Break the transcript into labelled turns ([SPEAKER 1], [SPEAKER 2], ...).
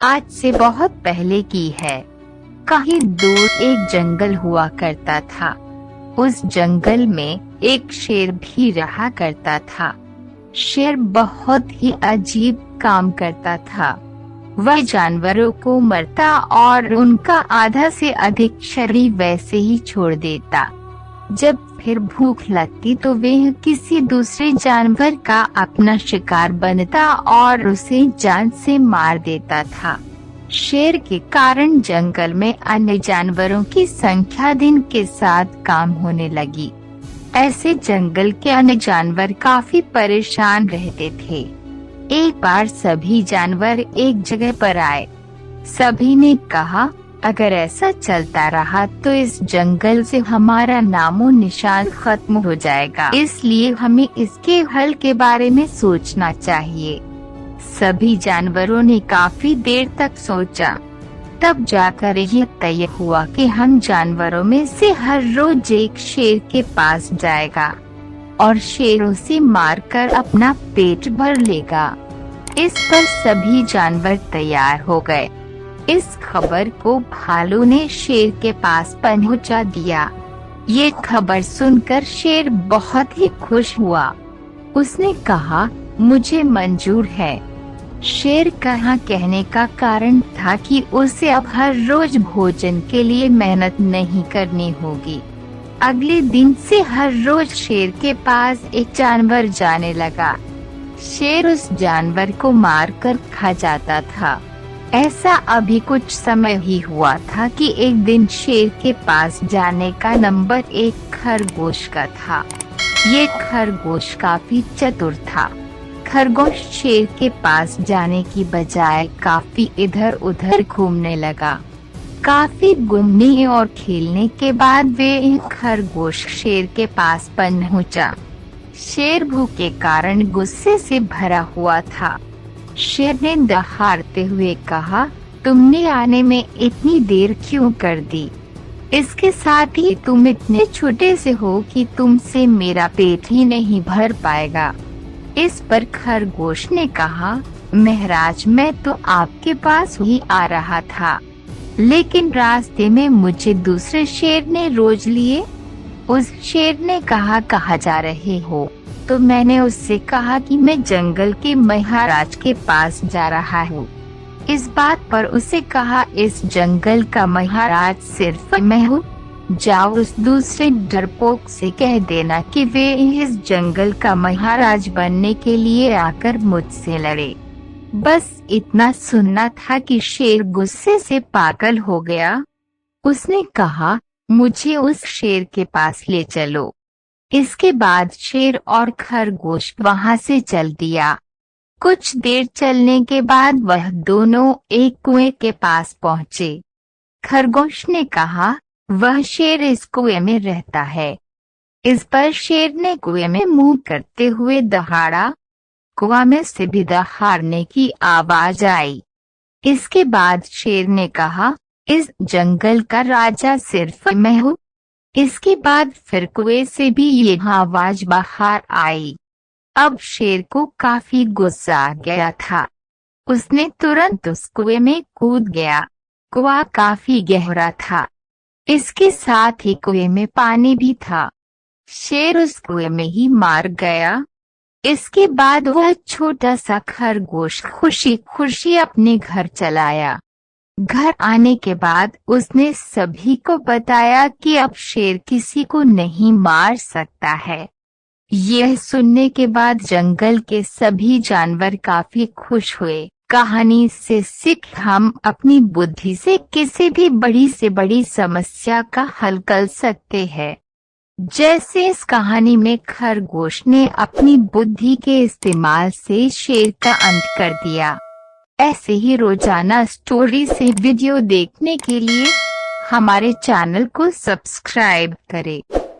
[SPEAKER 1] आज से बहुत पहले की है। कहीं दूर एक जंगल हुआ करता था। उस जंगल में एक शेर भी रहा करता था। शेर बहुत ही अजीब काम करता था। वह जानवरों को मारता और उनका आधा से अधिक शरीर वैसे ही छोड़ देता। जब फिर भूख लगती तो वह किसी दूसरे जानवर का अपना शिकार बनता और उसे जान से मार देता था। शेर के कारण जंगल में अन्य जानवरों की संख्या दिन के साथ कम होने लगी। ऐसे जंगल के अन्य जानवर काफी परेशान रहते थे। एक बार सभी जानवर एक जगह पर आए। सभी ने कहा, अगर ऐसा चलता रहा तो इस जंगल से हमारा नामो निशान खत्म हो जाएगा, इसलिए हमें इसके हल के बारे में सोचना चाहिए। सभी जानवरों ने काफी देर तक सोचा। तब जाकर यह तय हुआ कि हम जानवरों में से हर रोज एक शेर के पास जाएगा और शेर उसे मारकर अपना पेट भर लेगा। इस पर सभी जानवर तैयार हो गए। इस खबर को भालू ने शेर के पास पहुंचा दिया। ये खबर सुनकर शेर बहुत ही खुश हुआ। उसने कहा, मुझे मंजूर है। शेर का कहने का कारण था कि उसे अब हर रोज भोजन के लिए मेहनत नहीं करनी होगी। अगले दिन से हर रोज शेर के पास एक जानवर जाने लगा। शेर उस जानवर को मारकर खा जाता था। ऐसा अभी कुछ समय ही हुआ था कि एक दिन शेर के पास जाने का नंबर एक खरगोश का था। ये खरगोश काफी चतुर था। खरगोश शेर के पास जाने की बजाय काफी इधर उधर घूमने लगा। काफी घूमने और खेलने के बाद वे खरगोश शेर के पास पहुंचा। शेर भूख के कारण गुस्से से भरा हुआ था। शेर ने दहाड़ते हुए कहा, तुमने आने में इतनी देर क्यों कर दी? इसके साथ ही तुम इतने छोटे से हो कि तुमसे मेरा पेट ही नहीं भर पाएगा। इस पर खरगोश ने कहा, महाराज, मैं तो आपके पास ही आ रहा था, लेकिन रास्ते में मुझे दूसरे शेर ने रोज लिए। उस शेर ने कहा, कहाँ जा रहे हो? तो मैंने उससे कहा कि मैं जंगल के महाराज के पास जा रहा हूँ। इस बात पर उसे कहा, इस जंगल का महाराज सिर्फ मैं हूँ। जाओ उस दूसरे डरपोक से कह देना कि वे इस जंगल का महाराज बनने के लिए आकर मुझसे लड़े। बस इतना सुनना था कि शेर गुस्से से पागल हो गया। उसने कहा, मुझे उस शेर के पास ले चलो। इसके बाद शेर और खरगोश वहां से चल दिया। कुछ देर चलने के बाद वह दोनों एक कुएं के पास पहुँचे। खरगोश ने कहा, वह शेर इस कुएं में रहता है। इस पर शेर ने कुएं में मुंह करते हुए दहाड़ा। कुआं में से भी दहाड़ने की आवाज आई। इसके बाद शेर ने कहा, इस जंगल का राजा सिर्फ मैं हूँ। इसके बाद फिर कुएं से भी ये आवाज बाहर आई। अब शेर को काफी गुस्सा आ गया था। उसने तुरंत उस कुएं में कूद गया। कुआं काफी गहरा था। इसके साथ ही कुएं में पानी भी था। शेर उस कुएं में ही मार गया। इसके बाद वह छोटा सा खरगोश खुशी खुशी अपने घर चलाया। घर आने के बाद उसने सभी को बताया कि अब शेर किसी को नहीं मार सकता है। यह सुनने के बाद जंगल के सभी जानवर काफी खुश हुए। कहानी से सीख, हम अपनी बुद्धि से किसी भी बड़ी से बड़ी समस्या का हल कर सकते हैं। जैसे इस कहानी में खरगोश ने अपनी बुद्धि के इस्तेमाल से शेर का अंत कर दिया। ऐसे ही रोजाना स्टोरी से वीडियो देखने के लिए हमारे चैनल को सब्सक्राइब करें।